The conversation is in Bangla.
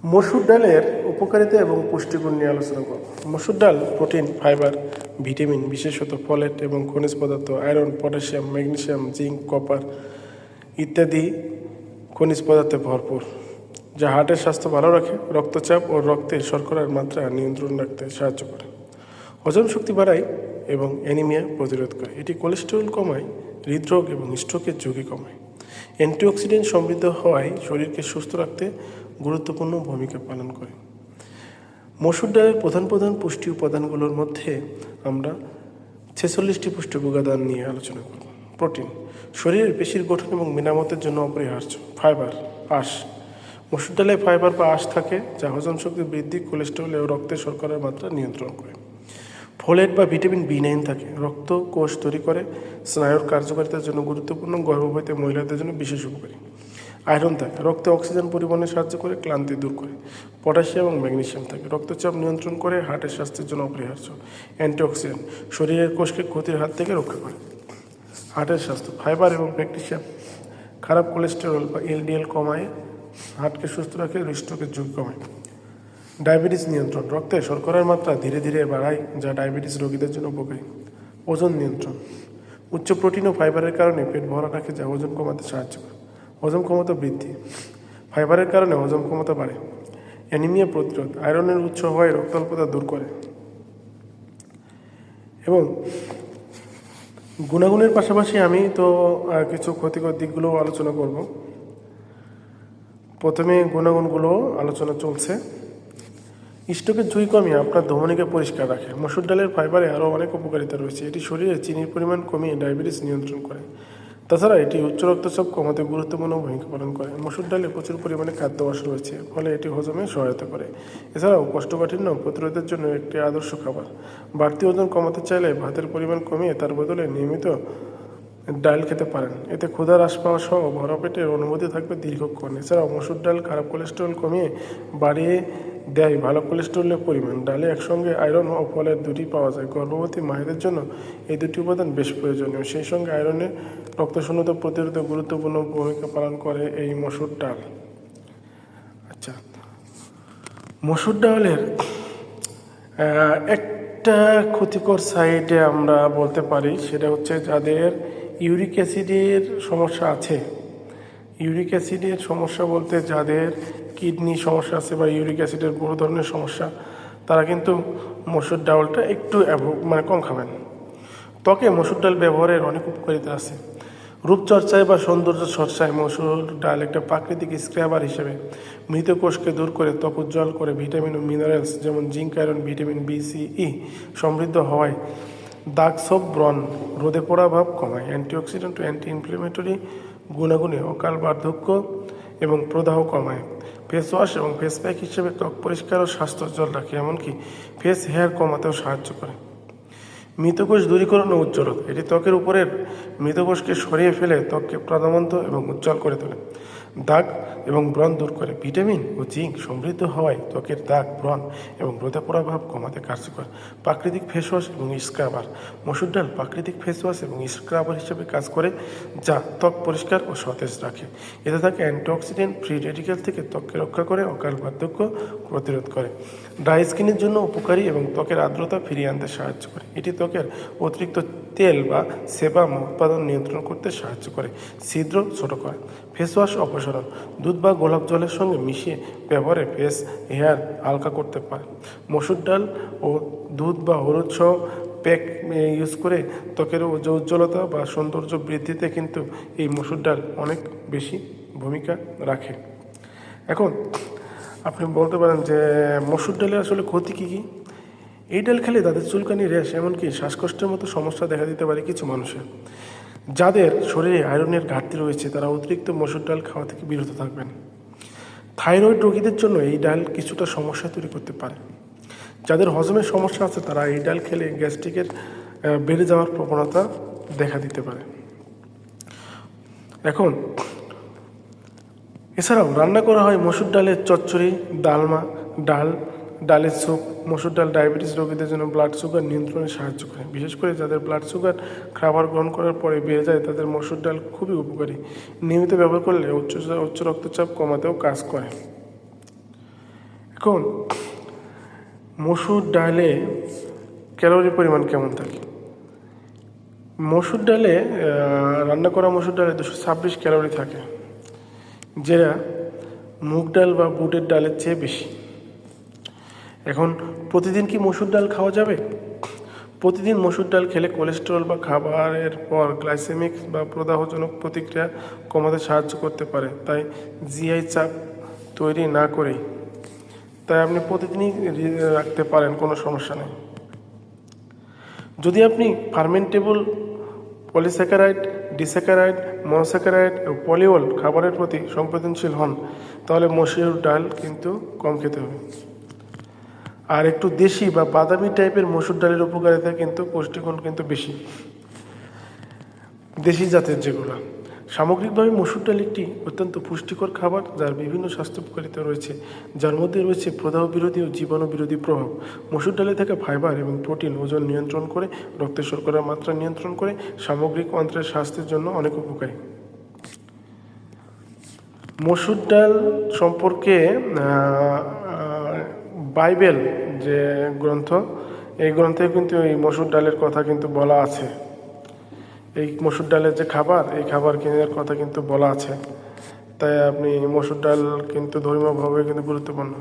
মসুর ডালের উপকারিতা এবং পুষ্টিগুণ নিয়ে আলোচনা করব। মসুর ডাল প্রোটিন, ফাইবার, ভিটামিন, বিশেষত ফলেট এবং খনিজ পদার্থ, iron, potassium, magnesium, zinc, copper ইত্যাদি খনিজ পদার্থে ভরপুর, যা হার্টের স্বাস্থ্য ভালো রাখে, রক্তচাপ ও রক্তে শর্করার মাত্রা নিয়ন্ত্রণ রাখতে সাহায্য করে, হজম শক্তি বাড়ায় এবং অ্যানিমিয়া প্রতিরোধ করে। এটি কোলেস্টেরল কমায়, হৃদরোগ এবং স্ট্রোকের ঝুঁকি কমায়। অ্যান্টিঅক্সিডেন্ট সমৃদ্ধ হওয়ায় শরীরকে সুস্থ রাখতে গুরুত্বপূর্ণ ভূমিকা পালন করে। মসুর ডালের প্রধান প্রধান পুষ্টি উপাদানগুলোর মধ্যে আমরা 46টি পুষ্টি উপাদান নিয়ে আলোচনা করব। প্রোটিন শরীরের পেশির গঠন এবং মেরামতের জন্য অপরিহার্য। ফাইবার আঁশ, মসুর ডালে ফাইবার বা আঁশ থাকে, যা হজম শক্তি বৃদ্ধি, কোলেস্টেরল ও রক্তে শর্করার মাত্রা নিয়ন্ত্রণ করে। ফোলেট বা ভিটামিন B9 থাকে, রক্ত কোষ তৈরি করে, স্নায়ুর কার্যকারিতার জন্য গুরুত্বপূর্ণ, গর্ভবতী মহিলাদের জন্য বিশেষ উপকারী। আয়রন থাকে, রক্তে অক্সিজেন পরিবহনে সাহায্য করে, ক্লান্তি দূর করে। পটাশিয়াম এবং ম্যাগনেসিয়াম থাকে, রক্তচাপ নিয়ন্ত্রণ করে, হার্টের স্বাস্থ্যের জন্য অপরিহার্য। অ্যান্টিঅক্সিডেন্ট শরীরের কোষকে ক্ষতির হাত থেকে রক্ষা করে। হার্টের স্বাস্থ্য, ফাইবার এবং ম্যাগনেসিয়াম খারাপ কোলেস্টেরল বা LDL কমায়, হার্টকে সুস্থ রাখে, হৃদরোগের ঝুঁকি কমায়। ডায়াবেটিস নিয়ন্ত্রণ, রক্তে শর্করার মাত্রা ধীরে ধীরে বাড়ায়, যা ডায়াবেটিস রোগীদের জন্য উপকারী। ওজন নিয়ন্ত্রণ, উচ্চ প্রোটিন ও ফাইবারের কারণে পেট ভরা রাখে, যা ওজন কমাতে সাহায্য করে। হজম ক্ষমতা বৃদ্ধি, ফাইবারের কারণে হজম ক্ষমতা বাড়ে। অ্যানিমিয়া প্রতিরোধ, আয়রনের উৎস হওয়ায় রক্তাল্পতা দূর করে। এবং গুণাগুণের পাশাপাশি আমি তো কিছু ক্ষতিকর দিকগুলোও আলোচনা করব। প্রথমে গুণাগুণগুলো আলোচনা চলছে। স্ট্রোকের ঝুঁকি কমিয়ে আপনার ধমনীকে পরিষ্কার রাখে। মসুর ডালের ফাইবারে আরও অনেক উপকারিতা রয়েছে। এটি শরীরে চিনির পরিমাণ কমিয়ে ডায়াবেটিস নিয়ন্ত্রণ করে। তাছাড়া এটি উচ্চ রক্তচাপ কমাতে গুরুত্বপূর্ণ ভূমিকা পালন করে। মসুর ডালে প্রচুর পরিমাণে খাদ্যাভ্যাস রয়েছে, ফলে এটি হজমে সহায়তা করে। এছাড়াও কোষ্ঠকাঠিন্য প্রতিরোধের জন্য একটি আদর্শ খাবার। বাড়তি ওজন কমাতে চাইলে ভাতের পরিমাণ কমিয়ে তার বদলে নিয়মিত ডাল খেতে পারেন। এতে ক্ষুধা হ্রাস পাওয়া সহ ভরা পেটের অনুভূতি থাকবে দীর্ঘক্ষণ। এছাড়াও মসুর ডাল খারাপ কোলেস্টেরল কমিয়ে বাড়িয়ে দেয় ভালো কোলেস্টেরলের পরিমাণ। ডালে একসঙ্গে আয়রন ও ফলের দুটি পাওয়া যায়। গর্ভবতী মায়েদের জন্য এই দুটি উপাদান বেশ প্রয়োজনীয়। সেই সঙ্গে আয়রনের রক্তশূন্যতা প্রতিরোধে গুরুত্বপূর্ণ ভূমিকা পালন করে এই মসুর ডাল। আচ্ছা, মসুর ডালের একটা ক্ষতিকর সাইডে আমরা বলতে পারি, সেটা হচ্ছে যাদের ইউরিক অ্যাসিডের সমস্যা আছে। ইউরিক অ্যাসিডের সমস্যা বলতে যাদের কিডনি সমস্যা আছে বা ইউরিক অ্যাসিডের বড় ধরনের সমস্যা, তারা কিন্তু মসুর ডালটা একটু কম খাবেন। ত্বকে মসুর ডাল ব্যবহারের অনেক উপকারিতা আছে। রূপচর্চায় বা সৌন্দর্য চর্চায় মসুর ডাল একটা প্রাকৃতিক স্ক্র্যাবার হিসেবে মৃত কোষকে দূর করে ত্বক উজ্জ্বল করে। ভিটামিন ও মিনারেলস যেমন zinc, iron, vitamin B, C, E সমৃদ্ধ হওয়ায় দাগ, ছোপ, ব্রণ রোদে পড়া ভাব কমায়। অ্যান্টিঅক্সিডেন্ট ও অ্যান্টি ইনফ্লেমেটরি গুণাগুণে অকাল বার্ধক্য এবং প্রদাহ কমায়। ফেস ওয়াশ এবং ফেস প্যাক হিসেবে ত্বক পরিষ্কার ও স্বাস্থ্যোজ্জ্বল রাখে, এমনকি ফেস হেয়ার কমাতেও সাহায্য করে। মৃতকোষ দূরীকরণ ও উজ্জ্বলতা, এটি ত্বকের উপরের মৃতকোষকে সরিয়ে ফেলে ত্বককে প্রাণবন্ত এবং উজ্জ্বল করে তোলে। দাগ এবং ব্রণ দূর করে। ভিটামিন ও জিঙ্ক সমৃদ্ধ হওয়ায় ত্বকের দাগ, ব্রণ এবং রোদে পড়া ভাব কমাতে কার্যকর। প্রাকৃতিক ফেস ওয়াশ এবং স্ক্রাবার, মসুর ডাল প্রাকৃতিক ফেস ওয়াশ এবং স্ক্রাবার হিসেবে কাজ করে, যা ত্বক পরিষ্কার ও সতেজ রাখে। এতে থাকে অ্যান্টিঅক্সিডেন্ট, ফ্রি রেডিক্যাল থেকে ত্বককে রক্ষা করে, অকাল বার্ধক্য প্রতিরোধ করে। ড্রাই স্কিনের জন্য উপকারী এবং ত্বকের আর্দ্রতা ফিরিয়ে আনতে সাহায্য করে। এটি ত্বকের অতিরিক্ত তেল বা সেবাম উৎপাদন নিয়ন্ত্রণ করতে সাহায্য করে, ছিদ্র ছোট করে। ফেস ওয়াশ অপসারণ, দুধ বা গোলাপ জলের সঙ্গে মিশিয়ে ব্যবহারে ফেস হেয়ার হালকা করতে পারে। মসুর ডাল ও দুধ বা হলুদ সহ প্যাক ইউজ করে ত্বকের উজ্জ্বলতা বা সৌন্দর্য বৃদ্ধিতে কিন্তু এই মসুর ডাল অনেক বেশি ভূমিকা রাখে। এখন আপনি বলতে পারেন যে মসুর ডালে আসলে ক্ষতি কী কী? এই ডাল খেলে তাদের চুলকানি, র্যাশ, এমনকি শ্বাসকষ্টের মতো সমস্যা দেখা দিতে পারে কিছু মানুষের। যাদের শরীরে আয়রনের ঘাটতি রয়েছে, তারা অতিরিক্ত মসুর ডাল খাওয়া থেকে বিরত থাকবেন। থাইরয়েড রোগীদের জন্য এই ডাল কিছুটা সমস্যা তৈরি করতে পারে। যাদের হজমের সমস্যা আছে, তারা এই ডাল খেলে গ্যাস্ট্রিকের বেড়ে যাওয়ার প্রবণতা দেখা দিতে পারে। এখন এছাড়াও রান্না করা হয় মসুর ডালের চচ্চড়ি, ডালমা, ডালের স্যুপ। মসুর ডাল ডায়াবেটিস রোগীদের জন্য ব্লাড সুগার নিয়ন্ত্রণে সাহায্য করে। বিশেষ করে যাদের ব্লাড সুগার খাবার গ্রহণ করার পরে বেড়ে যায়, তাদের মসুর ডাল খুবই উপকারী। নিয়মিত ব্যবহার করলে উচ্চ রক্তচাপ কমাতেও কাজ করে। এখন মসুর ডালে ক্যালোরি পরিমাণ কেমন থাকে? মসুর ডালে রান্না করা মসুর ডালে 226 ক্যালোরি থাকে, যেটা মুগ ডাল বা বুটের ডালের চেয়ে বেশি। এখন প্রতিদিন কি মসুর ডাল খাওয়া যাবে? প্রতিদিন মসুর ডাল খেলে কোলেস্টেরল বা খাবারের পর গ্লাইসেমিক বা প্রদাহজনক প্রতিক্রিয়া কমাতে সাহায্য করতে পারে, তাই জিআই চাপ তৈরি না করেই তাই আপনি প্রতিদিনই রাখতে পারেন, কোনো সমস্যা নেই। যদি আপনি ফার্মেন্টেবল পলিস্যাকারাইড, ডিস্যাকারাইড, মনোস্যাকারাইড ও পলিওল খাবারের প্রতি সংবেদনশীল হন, তাহলে মসুর ডাল কিন্তু কম খেতে হবে। আর একটু দেশি বা বাদামি টাইপের মসুর ডালের উপকারিতা কিন্তু পুষ্টিগুণ কিন্তু বেশি, দেশি জাতের যেগুলো। সামগ্রিকভাবে মসুর ডাল একটি অত্যন্ত পুষ্টিকর খাবার, যার বিভিন্ন স্বাস্থ্য উপকারিতা রয়েছে, যার মধ্যে রয়েছে প্রদাহ বিরোধী ও জীবাণু বিরোধী প্রভাব। মসুর ডালে থাকা ফাইবার এবং প্রোটিন ওজন নিয়ন্ত্রণ করে, রক্তে শর্করার মাত্রা নিয়ন্ত্রণ করে, সামগ্রিক অন্ত্রের স্বাস্থ্যের জন্য অনেক উপকারী। মসুর ডাল সম্পর্কে বাইবেল যে গ্রন্থ, এই গ্রন্থে কিন্তু এই মসুর ডালের কথা কিন্তু বলা আছে। এই মসুর ডালের যে খাবার, এই খাবার কেনার কথা কিন্তু বলা আছে। তাই আপনি মসুর ডাল কিন্তু ধর্মীয়ভাবে কিন্তু গুরুত্বপূর্ণ।